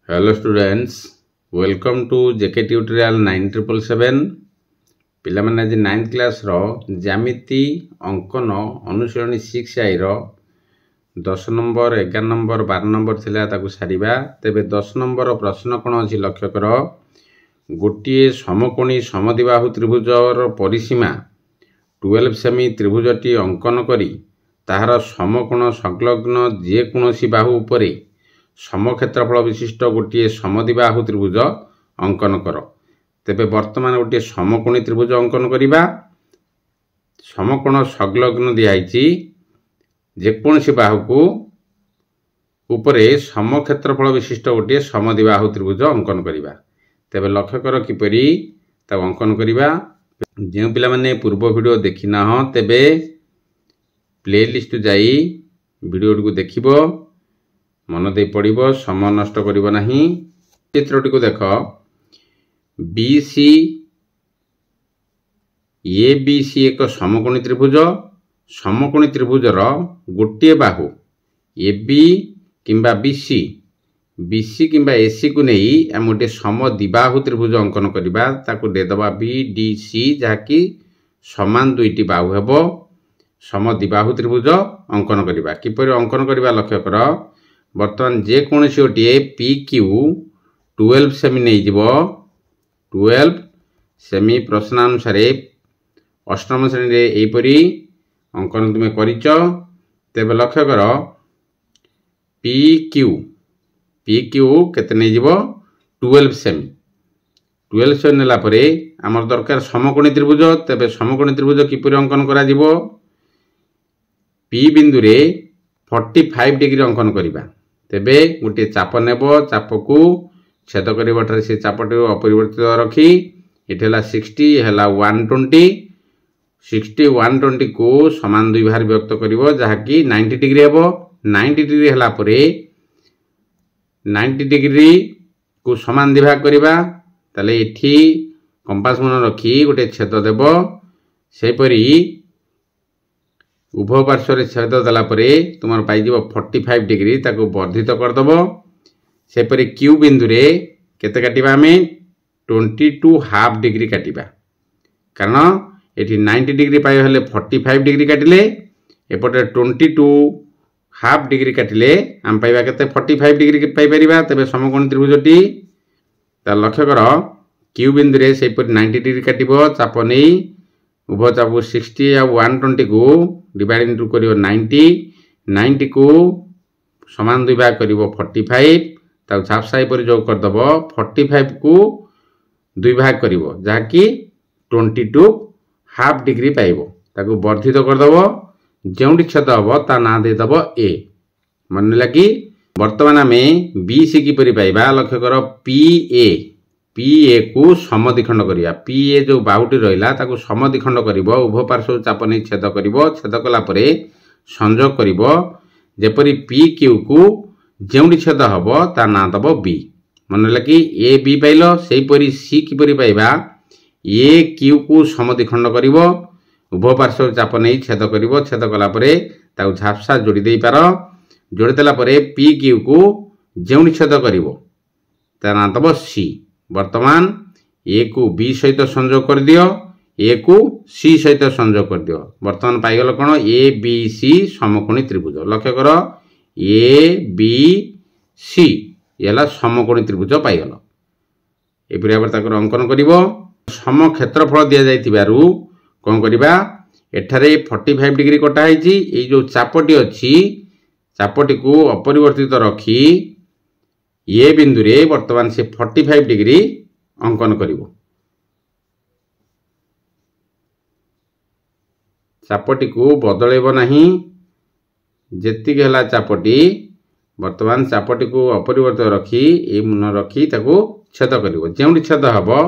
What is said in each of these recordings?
Hello students, welcome to JK Tutorial 9777. पिलाମାନେ ଆଜି 9th class रो ज्यामिति अंकन अनुशीलनी 6i रो 10 नंबर 11 नंबर 12 नंबर थिला ताकू सारिबा। तेबे 10 नंबर प्रश्न कोन अछि लक्ष्य करो। गोटिए समकोणी समद्विबाहु त्रिभुजर परिसीमा 12 सेमी त्रिभुजटी अंकन करी ताहार समकोण संलग्न जे कोनोसी बाहु उपरे समक्षेत्रफल विशिष्ट गोटे समद्विबाहु त्रिभुज अंकन कर। तेबे वर्तमान गोटे समकोणी त्रिभुज अंकन करिबा। समकोण संलग्न दियाइछि जेकोसी बाहु को उपरे समक्षेत्रफल विशिष्ट गोटे समद्विबाहु त्रिभुज अंकन करिबा। तेबे लक्ष्य कर किपरि ता अंकन करिबा। जे पिला माने पूर्व वीडियो देखिना हो तेबे प्लेलिस्ट जाई वीडियो को देखिबो, मन दे पड़िबो, समय नष्ट करिबो नाही। चित्रटी को देख बीसी ए बीसी एक समकोणी त्रिभुज। समकोणी त्रिभुजर गोटे बाहु एबी किंबा बीसी बीसी किंबा एसी को नहीं आम गोटे समद्विबाहु त्रिभुज अंकन करिबा। ताको दे दबा बीडीसी जाकी समान दुईटी बाहु हेबो। समद्विबाहु त्रिभुज अंकन करिबा। किपरि अंकन करिबा लक्ष्य कर। वर्तमान जे कोनसी गोटे पी क्यू 12 सेमी नहीं जीवो। 12 सेमी प्रश्नानुसार अष्टम श्रेणी रे एपरी अंकन तुमे करिच। तेबे लक्ष्य कर पी क्यू केते नहीं जीवो 12 सेमी। 12 सेमी नेला परे हमर दरकार समकोणी त्रिभुज। तेबे समकोणी त्रिभुज किपरि अंकन करा जीवो। पी बिंदु रे 45 डिग्री अंकन करिबा। तेबे गोटे चाप नेबो, चाप को छेद करिबाटर से चापटी अपरिवर्तित रखी एठेला 60 हेला 120 60 120 को समान दुई भाग विभक्त करिवो जहाकी 90 डिग्री हेबो। 90 डिग्री हेला परे 90 डिग्री को समान विभाग करिबा। ताले एठी कंपास मन रखी गोटे छेद देबो। सेहि परी उभय पार्श्व रे छेद देला परे तुमर पाई जीवो 45 डिग्री ताको वर्धित कर दबो। से परी क्यू बिंदु रे केते काटिबा हमें 22 हाफ डिग्री काटिबा। कारण एठी 90 डिग्री पाई हले 45 डिग्री काटिले एपटे 22 हाफ डिग्री काटिले हम पाइबा केते 45 डिग्री पाई परिबा। तबे समकोण त्रिभुजटी ता लक्ष्य कर क्यू बिंदु रे से परी 90 डिग्री काटिबो। चाप नै उभय चाप 60 आ 120 को डिवाइड इनटू करिवो 90 को समान दुई भाग करिवो 45 ताउ छाप साई पर जो कर दबो 45 को दुई भाग करिवो जाकी 22 हाफ डिग्री पाइबो। ताको वर्धित कर दबो। जेउडी छेद हबो ता ना दे दबो ए। मन लगी वर्तमान में बीसी की परि पाइबा। लक्ष्य करो पीए को समद्विखंड करिया। पीए जो बाहुटी रहिला ताको समद्विखंड करिवो। उभय पार्श्व चाप नै छेद करिवो। छेद कला परे संयोग करिवो। जेपरि पी क्यू को जेउडी छेद हबो ता ना दबो बी। मन लगी ए बी पाइलो। सेहि परि सी की परि पाइबा। ए क्यू को समद्विखंड करिवो। उभय पार्श्व चाप नै छेद करिवो। छेद कला परे ताको झापसा जोड़ी देई पारो। जोड़ी देला परे पी क्यू को जेउडी छेद करिवो ता ना दबो सी। वर्तमान ए को बी सहित संयोग कर दियो, ए को सी सहित संयोग कर दियो। वर्तमान पाइगल कोन ए बी सी समकोणी त्रिभुज। लक्ष्य कर ए बी सी एला समकोणी त्रिभुज पाइगल। ए परिया ताकर अंकन करिवो। सम क्षेत्रफल दिया जाइतिबारु कोन करिबा एठारे 45 डिग्री कटा हैछि। ए जो चापटी अछि चापटी को अपरिवर्तित रखी ये बिंदु रे वर्तमान से 45 डिग्री अंकन करिवो। चापटी को बदलेबो नाही। जेति गेला चापटी वर्तमान चापटी को अपरिवर्तित रखी ए मन रखी ताको छेद करिवो। जेउडी छेद हबो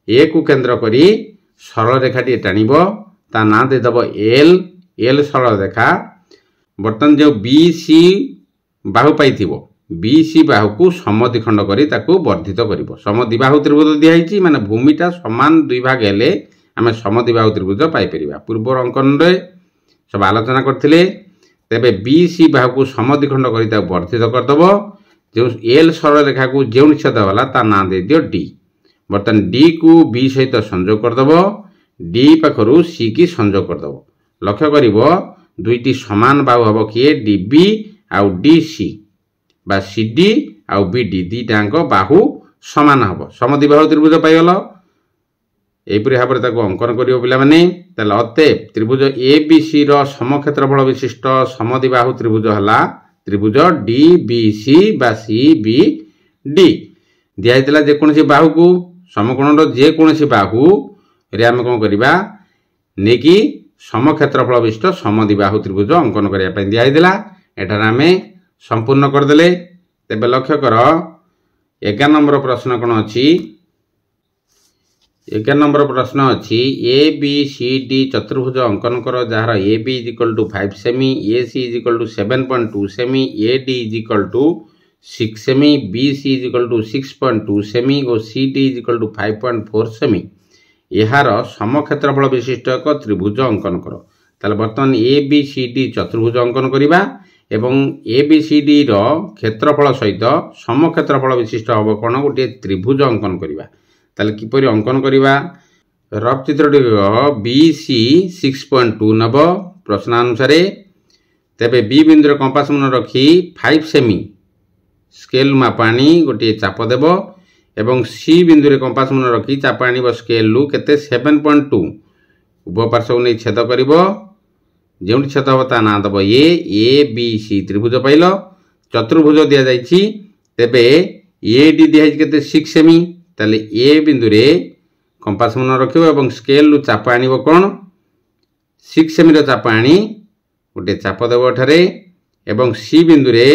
ए को केंद्र करी सरल रेखाटी टाणिबो। ता ना दे दबो एल सरल रेखा। वर्तमान जो बीसी बाहु पाइथिबो बीसी बाहु को समद्विखंड करी ताको वर्धित करिवो। समद्विबाहु त्रिभुज दियाइछि माने भूमिटा समान दुई भाग हेले आमे समद्विबाहु त्रिभुज पाई परिबा। पूर्व अंकन रे सब आलोचना करथिले। तेबे बीसी बाहु को समद्विखंड करी ताको वर्धित कर दबो। जो एल सरल रेखा को जो छेद होला ता ना दे दियो डी। बर्तमान डी को बी सहित संयोग करदेव, डी पाखरु सी की संयोग करदेव। लक्ष्य करिवो दुईटी समान बाहु हम किए डी बी आउ डी सी बा सी डी आउ बी डी दीटाक बाहु समान हम समद्विबाहु त्रिभुज पाइगल। एपरी भाव में अंकन कर पे अतएव त्रिभुज ए बी सी समक्षेत्रफल विशिष्ट समद्विबाहु त्रिभुज है त्रिभुज डी बी सी बा सी बी डी। दिखाई जेकोसी बाहु को समकोण जेकोसी बाहु रे आम कौन करवा नेकी समक्षेत्रफल विशिष्ट समद्विबाहु त्रिभुज अंकन करने दिखाई एठार आम संपूर्ण करदे। तेबे लक्ष्य कर 11 नंबर प्रश्न कौन अच्छी 11 नंबर प्रश्न अच्छी ए बी सी डी चतुर्भुज अंकन कर जार A B is equal to 5 सेमी, A C is equal to 7.2 सेमी, A D is equal to 6 सेमी, B C is equal to 6.2 सेमी और C D is equal to 5.4 सेमी। यार समक्षेत्रफल विशिष्ट एक त्रिभुज अंकन कर। ताले बर्तमान ए बी सी डी चतुर्भुज अंकन करवा एवं ए बी सी डी क्षेत्रफल सहित समक्षेत्रफल विशिष्ट हम कौन गोटे त्रिभुज अंकन करवा। ताले किपरि अंकन करवा रफ चित्रटी बी सी 6.2 नब प्रश्नानुसार। तेबे बी बिंदु कंपास मन रखी 5 सेमी स्केल मापाणी गोटे चाप देव एवं सी बिंदु कंपास मन रखी चाप आण स्केल लु केते 7.2 उभय पार्श्व नहीं छेद कर जो छेद हम ता ना दब ए बी सी त्रिभुज पाइल। चतुर्भुज दि जाइए तेबे ए डी दिखाई केते 6 सेमी। ताले ए बिंदु रे कंपास मन रखिबो एवं स्केल लु चाप आनिबो कोन 6 सेमी रो चाप आनी गोटे चाप देबो एठारे एवं सी बिंदु रे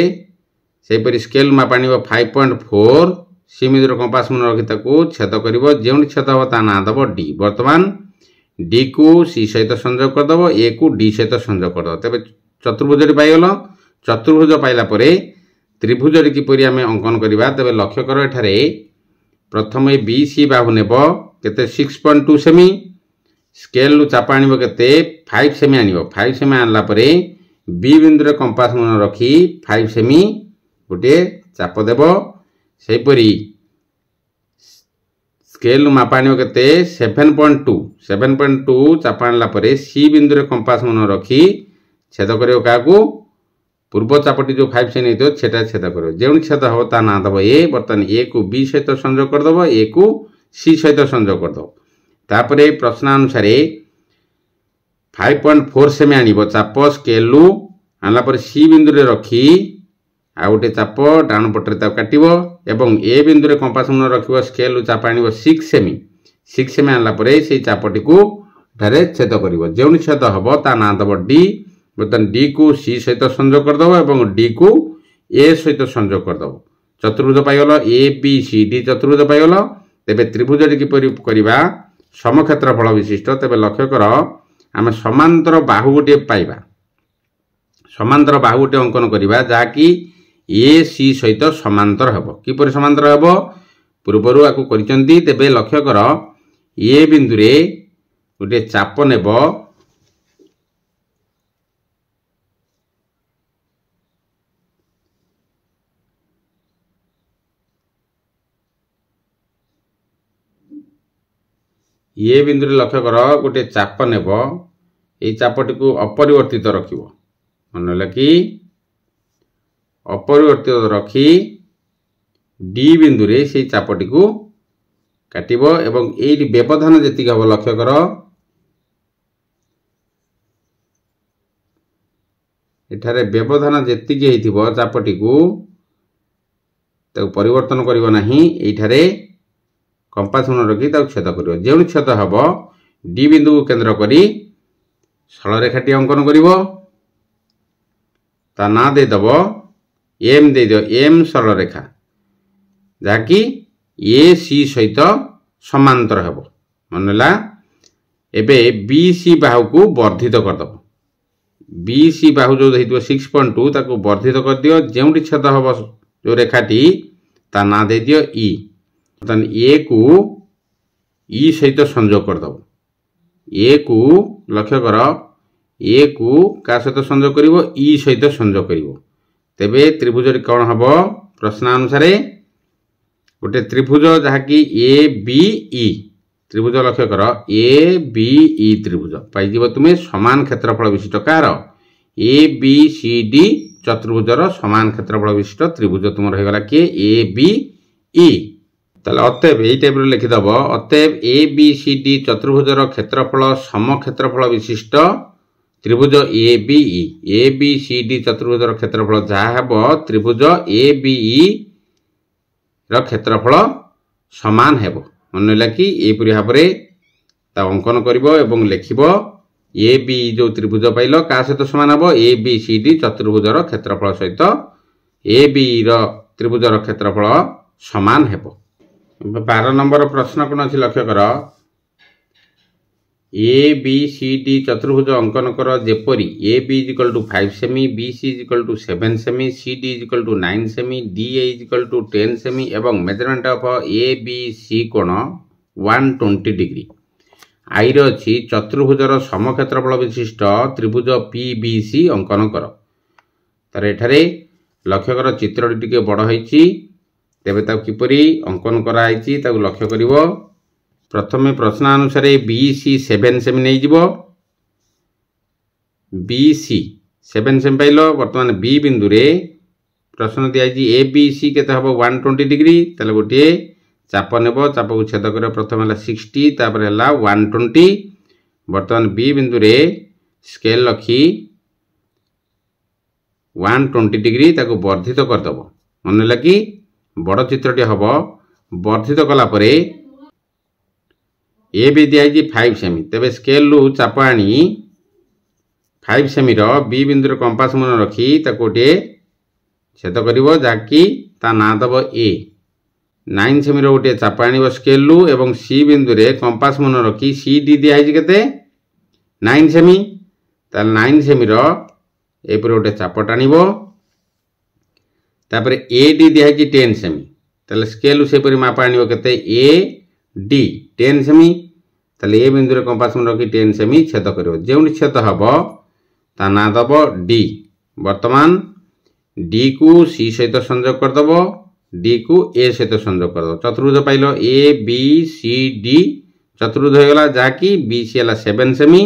सेहि परि स्केल माप आनिबो 5.4 सी बिंदु रो कंपास मन रखि ताकू छेद करिवो जेउ छेद हो ता ना दबो डी। वर्तमान डी को सी सहित संयोग करदेव, ए को डी सहित संयोग करदेव। तेबे चतुर्भुज पाइगल। चतुर्भुज पाइला परे त्रिभुज किपरि आमे अंकन करिबा। तेबे लक्ष्य कर एठारे प्रथम बी सी बाहु नेब केते 6.2 सेमी स्केल चाप आनिबो केते 5 सेमी आनिबो। 5 सेमी आनला परे बी बिंदु कंपास मन रखी 5 सेमी गोटे चाप देव। सेहि परि स्केल माप आनिबो केते 7.2 चाप आनला परे सी बिंदु कंपास मन रखी छेद करियो काकू पूर्व चापटी जो 5 सेमी नहीं छेटा छेद करियो जेउ छेद हो ता ना दब ए। बर्तमान ए को बी सहित संयोग करदेव, ए को सी सहित संयोग करदेव। तापरे प्रश्नानुसार 5.4 सेमी आनिबो चाप स्केल लु आनला परे सी बिंदु रे रखी आ गोटे चाप डाण पटरे ता काटिबो एवं ए बिंदु रे कंपास मन रखिबो स्केल लु चाप आनिबो 6 सेमी। 6 सेमी आनला परे सेही चापटी को ठारे छेद करिवो जेउ छेद हबो ता ना दब डी। बर्तमान डी को सी सहित संयोग करदेव एवं डी को ए सहित संयोग करदेव। चतुर्भुज पाइगल ए बी सी डी चतुर्भुज पाइगल। तेबे त्रिभुज किपरि करबा समक्षेत्रफल विशिष्ट। तेबे लक्ष्य कर आम समांतर बाहु गोटे पाइबा। समांतर बाहु गोटे अंकन करबा जाकि ए सी सहित समांतर हेबो। किपरि समांतर हेबो पूर्वरु आकु करिसंती। तेबे लक्ष्य कर ए बिंदु रे गोटे चाप नेब ये बिंदु लक्ष्य कर गोटे चाप नेब ये चापटी को अपरिवर्तित रखिबो। मन कि अपरिवर्तित रखी डी बिंदु रे से चापटी को काटिबो एवं एई व्यवधान जेतिक हम लक्ष्य कर एठारे व्यवधान जेतिक हेतिबो चापटी को ताको परिवर्तन करिवो नाही। एठारे कंपास मन रखी छेद कर जो छेद हम डी बिंदु को केन्द्र करी सरल रेखाटी अंकन करिवो ता ना दे दब एम दे दियो एम सरल रेखा जाकि ए सी सहित समांतर हेबो। मनला एबे बी सी बाहु को वर्धित करदब। बी सी बाहु जो हेतिबो 6.2 ताको वर्धित कर दियो जेउटी छेद हम जो रेखाटी ता ना दे दियो ई। ए को ई सहित संयोग करदब। ए को लक्ष्य कर ए को का सहित संयोग करिवो ई सहित संयोग करिवो। तेबे त्रिभुज कौन हम प्रश्नानुसार गोटे त्रिभुज जहाँकि ए बी ई त्रिभुज लक्ष्य कर ए बी ई त्रिभुज पाइब तुम्हें समान क्षेत्रफल विशिष्ट कार ए बी सी डी चतुर्भुजर समान क्षेत्रफल विशिष्ट त्रिभुज तुम रहीगला किए ए बी ई ताले अतएव यही टाइप लिखिदेव अतएव ए बी सी डी चतुर्भुजर क्षेत्रफल सम क्षेत्रफल विशिष्ट त्रिभुज ए बी सी डी चतुर्भुजर क्षेत्रफल जहाँ हेब त्रिभुज ए बी ई क्षेत्रफल समान हेब मन है कि यहपरी भाव में अंकन कर लिख ए बी जो त्रिभुज पाइल क्या सहित सामान हम ए बी सी डी चतुर्भुजर क्षेत्रफल सहित ए बी त्रिभुजर क्षेत्रफल सामान हेब 12 नंबर प्रश्न कौन अच्छी लक्ष्य कर ए बी सी डी चतुर्भुज अंकन कर जेपरी ए बी इक्वल टू 5 सेमी बी सी इक्वल टू 7 सेमी सी डी इक्वल टू 9 सेमी डी इक्वल टू 10 सेमी एवं measurement of A B C कोण 120 डिग्री आई रही चतुर्भुजर समक्षेत्रफल विशिष्ट त्रिभुज पी बी सी अंकन कर तार एठारे लक्ष्य कर चित्र टी बड़ होती तेबे ताकु किपरि अंकन कराई लक्ष्य कर प्रथम प्रश्नानुसार बी सी 7 सेमी नहीं जीवो बी सी 7 सेमी पाइल बर्तमान बी बिंदु रे प्रश्न दिखाई ए बी सी के हम 120 डिग्री ताले गोटे चाप नेब चाप को छेद कर प्रथम है 60 तापर है 120 बर्तमान बी बिंदु रे स्केल रखी 120 डिग्री ताको वर्धित करदेव मन है कि बड़ चित्रटी हम वर्धित कलापर ए भी दिखाई 5 सेमी तेरे स्केल रु चाप आनी 5 सेमी बी बिंदु कंपास मन रखी गोटे छेद कर जहाँकि ता ना दब ए 9 सेमी गोटे चाप आण स्केल रु एवं सी बिंदु रे कंपास मन रखी सी डी दिखाई के 9 सेमी 9 सेमी एपर गोटे चाप टाण तापर ए डी दिखाई 10 सेमी ताले स्केल से माप आण के ए डी 10 सेमी ताले ए बिंदु कंपास मन रखी 10 सेमी छेद कर जो छेद हम ता ना दब डी वर्तमान डी को सी सहित संयोग करदेव डी को ए सहित संयोग करदेव चतुर्भुज पाइल ए बी सी डी चतुर्भुज होगा जहाँकि बी सी है 7 सेमी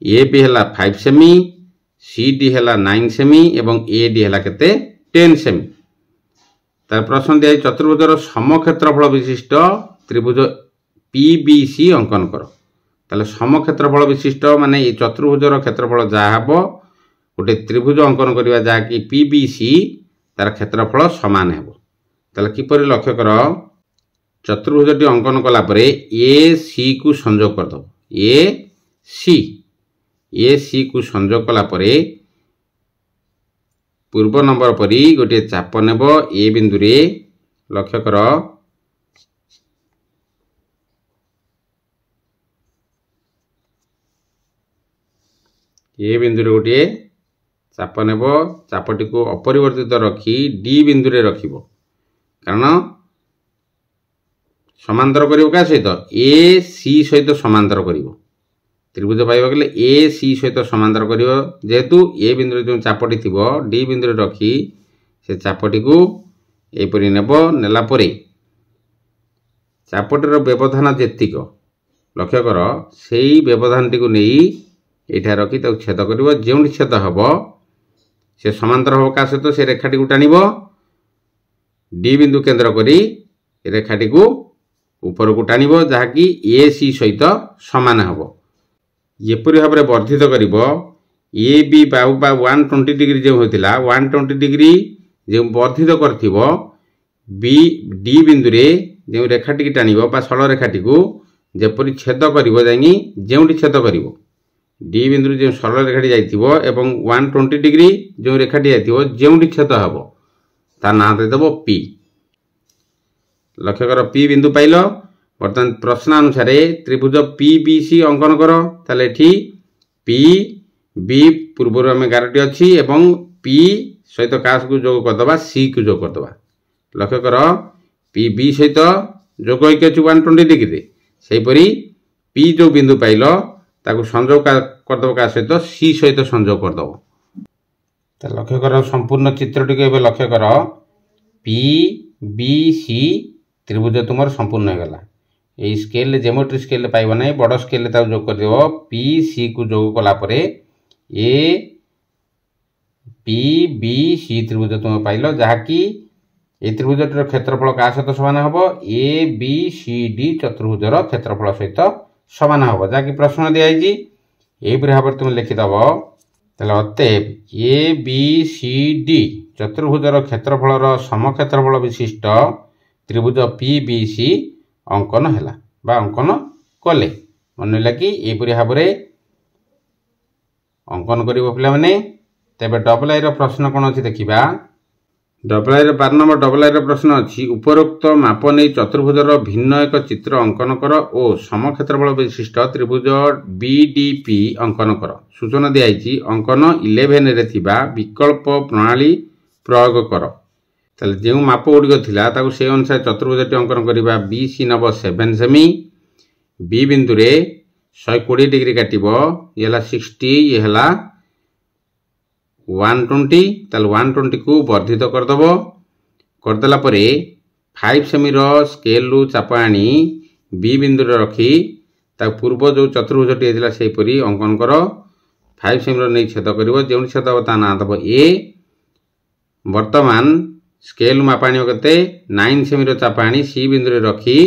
ए बी है 5 सेमी सी डी है 9 सेमी एवं ए डी है केते 10 सेमी तार प्रश्न दिया चतुर्भुजर समक्षेत्रफल विशिष्ट त्रिभुज पी बी सी अंकन कर ताले समक्षेत्रफल विशिष्ट माने ये चतुर्भुजर क्षेत्रफल जहाँ हम गोटे त्रिभुज अंकन करवा जहाँकि पी बी सी तार क्षेत्रफल सामान हेब ताले किपर लक्ष्य कर चतुर्भुजटी अंकन कलापर ए सी को संयोग करदेव ए सी को संयोग कलापर पूर्व नंबर परी गोटे चाप नेब ए बिंदु रे लक्ष्य कर ए बिंदु रे गोटे चाप नेब चापटी को अपरिवर्तित रखी डी बिंदु रे रखिब कारण समांतर करिवो का सहित ए सी सहित समांतर करिवो त्रिभुज पाइबा गले ए सी सहित समांतर करिवो जेहेतु ए बिंदु रे जो चापटी थिबो डी बिंदु रे रखी से चापटी को एपरि नेब नेला परे चापटर व्यवधान जेतिक लक्ष्य कर सेही व्यवधानटी को नहीं एठा रखी ताको छेद करिवो जेउठी छेद हबो से समांतर हम क्या सहित से रेखाटी को टाण डी बिंदु केन्द्र करी रेखाटी को ऊपर को टाण जहाँकि ए सी सहित सामान हम एपरी भाव में वर्धित कर ए बी बाहु 120 डिग्री जो होता 120 डिग्री जो वर्धित कर बी डी बिंदु रे जो रेखाटी टाण सरल रेखाटी को जेपरी छेद कर जो छेद कर डी बिंदु जो सरल रेखाटी जाइथिबो एवं 120 डिग्री जो रेखाटी जाइथिबो जेउठी छेद हबो ता ना देदेव पी लक्ष्य कर पी बिंदु पाइल बर्तमान प्रश्न अनुसार त्रिभुज पी बी सी अंकन कर ताले एठी पी बी पूर्व आम गारटी अच्छी एवं पी सहित काश को जोग करदबा सी को जोग करदबा लक्ष्य कर पी बी सहित जोग होइके अछि 120 डिग्री सेहीपरि पी जो बिंदु पाइल ताको संयोग करदेव क्या सहित सी सहित संयोग करदेव लक्ष्य कर संपूर्ण चित्रटी को लक्ष्य कर पी बी सी त्रिभुज तुम संपूर्ण हो गला। ये स्केल ज्योमेट्री स्केल पाइब ना बड़ स्केल जोग कर पी सी को जोग कलापर ए पी बी सी त्रिभुज तुम पाइल जहाँकि ए त्रिभुजटर क्षेत्रफल क्या सहित समान हम ए बी सी डी चतुर्भुजर क्षेत्रफल सहित समान हम जहाँकि प्रश्न दिखाई यहीपरि भाव तुम लिखिदेव अतएव ए बी सी डी चतुर्भुजर क्षेत्रफल समक्षेत्रफल विशिष्ट त्रिभुज पी बी सी अंकन है अंकन कले मन लगे यहीपरि भाव अंकन कर पे तेज डबल आई प्रश्न कौन अच्छी देखा डबल आई 12 नंबर डबल आई प्रश्न अच्छी उपरोक्त माप नहीं चतुर्भुजर भिन्न एक चित्र अंकन कर और समक्षेत्रफल विशिष्ट त्रिभुज बीडीपी अंकन कर सूचना दिखाई अंकन 11 रे थिबा विकल्प प्रणाली प्रयोग कर जो माप गुड़िक था से अनुसार चतुर्भुज अंकन करवा बी सी नब 7 सेमी बी बिंदु 120 डिग्री काटब ये 60 ये 120 ताल 120 को वर्धित करदेव करदेला 5 सेमी स्केल चाप आनी बी बिंदु रखी पूर्व जो चतुर्भुजटी होता से अंकन कर 5 सेमी नहीं छेद कर जो छेद हम ता ना दब ए वर्तमान स्केल माप आने के 9 सेमी चाप आनी सी बिंदु रखी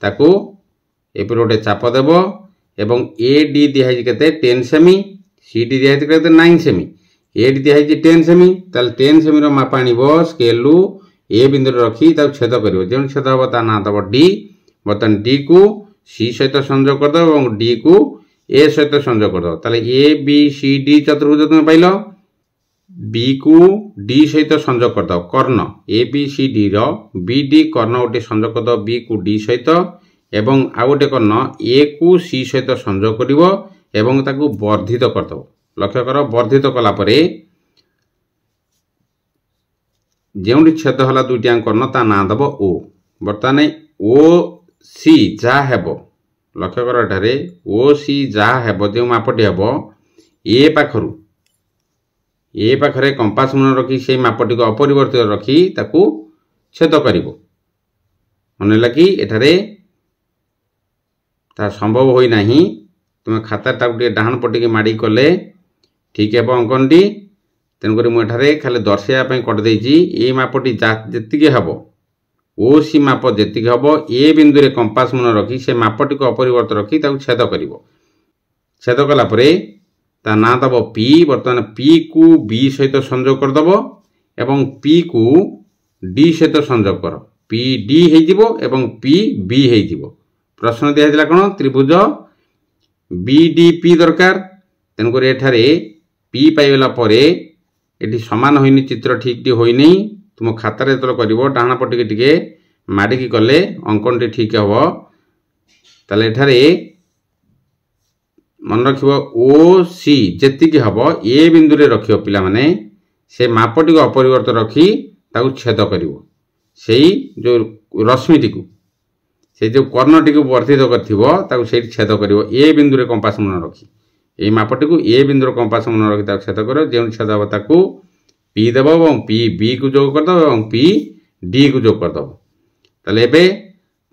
ताकू एपर गोटे चाप देव एवं ए डी दिखाई के 10 सेमी सी डी दिखाई के 9 सेमी ए डी दिखाई 10 सेमी ताल 10 सेमी माप आन स्केल ए बिंदु रखी छेद कर जो छेद हम ता ना दब डी बर्तमान डी को सी सहित संयोग करदेव और डी को ए सहित संयोग करदेव ताले ए बी सी डी चतुर्भुज तुम पाइल बी को डी सहित संयोग करदेव कर्ण A B C D B D कर्ण गोटे संयोग करदेव बी को डी सहित एवं आउ गोटे कर्ण ए को सी सहित संयोग कर वर्धित करदेव लक्ष्य कर वर्धित कलापर जो छेद है दुईटा कर्ण ता ना दब ओ बर्तमान ओ सी जहाँ हेब लक्ष्य कर एठारे ओ सी जहाँ हेब जो मापटी हेब ए पाखरे कंपास मुन रखी से मापटी को अपरिवर्तित रखी ताकू छेद कर मन लगी एठारे ता संभव होई नाही तुम खाता डाहाण पटी माड़ी कले ठीक है अंकनटी तेणुक मुझे खाली दर्शाइवाई करदे ये मापटी जी हम ओ सी माप जी हम ए बिंदु रे कंपास मुन रखी से मापटी को अपरिवर्तित रखी छेद कर छेद कलापर ता ना दब पी बर्तमान पी को बी सहित संयोग करदेव एवं पी को डी सहित संयोग कर पी डी हो पी बी हो प्रश्न दिया कौन त्रिभुज बीडीपी दरकार तेणुक एठारे पी पाइगला ये सामान होनी चित्र ठीक होनी तुम खातार जो कर डाण पटी टे माड़िकी कले अंकन टी ठीक हम ताले एठारे मन रख ओ सी जी हम ए बिंदु रे रख पिला माने से मापटी को अपरिवर्तित रखी छेद कर जो रश्मिटी को से जो कर्णटी को वर्धित कर छेद कर ए बिंदु रे कंपास मुन रखी ये मापटी को ए बिंदु कंपास मुन रखी छेद कर जो छेद हम ताकू पी देव और पी बी को जोग करदेव और पी डी को जोग करदेव ताले एबे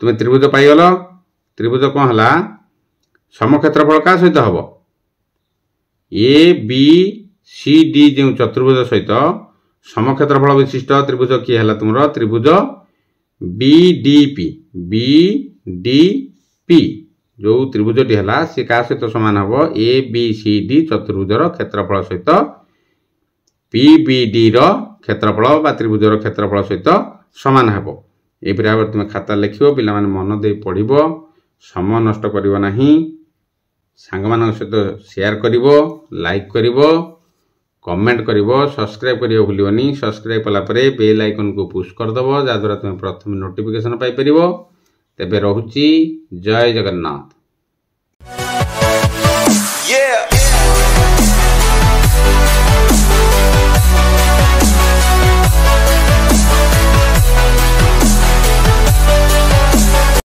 तुम त्रिभुज पाइगल त्रिभुज कौन है समक्षेत्रफल क्या सहित हम ए बी सी डी जो चतुर्भुज सहित समक्षेत्रफल विशिष्ट त्रिभुज किए है तुम त्रिभुज बीडीपी बीडीपी जो त्रिभुजटी है सी क्या सहित सामान हम ए बी सी डी चतुर्भुजर क्षेत्रफल सहित पीबीडी क्षेत्रफल त्रिभुजर क्षेत्रफल सहित सामान हम ये भाव तुम खाता लिख पिला मन दे पढ़ समय नष्ट कर सांग मान सहित शेयर कर लाइक कर कमेंट कर सब्सक्राइब कर भूलनी सब्सक्राइब कलापर बेल आइकन को पुश करदेव जहाँद्वारा तुम प्रथम नोटिफिकेशन पाइपर तेबे रहुची जय जगन्नाथ।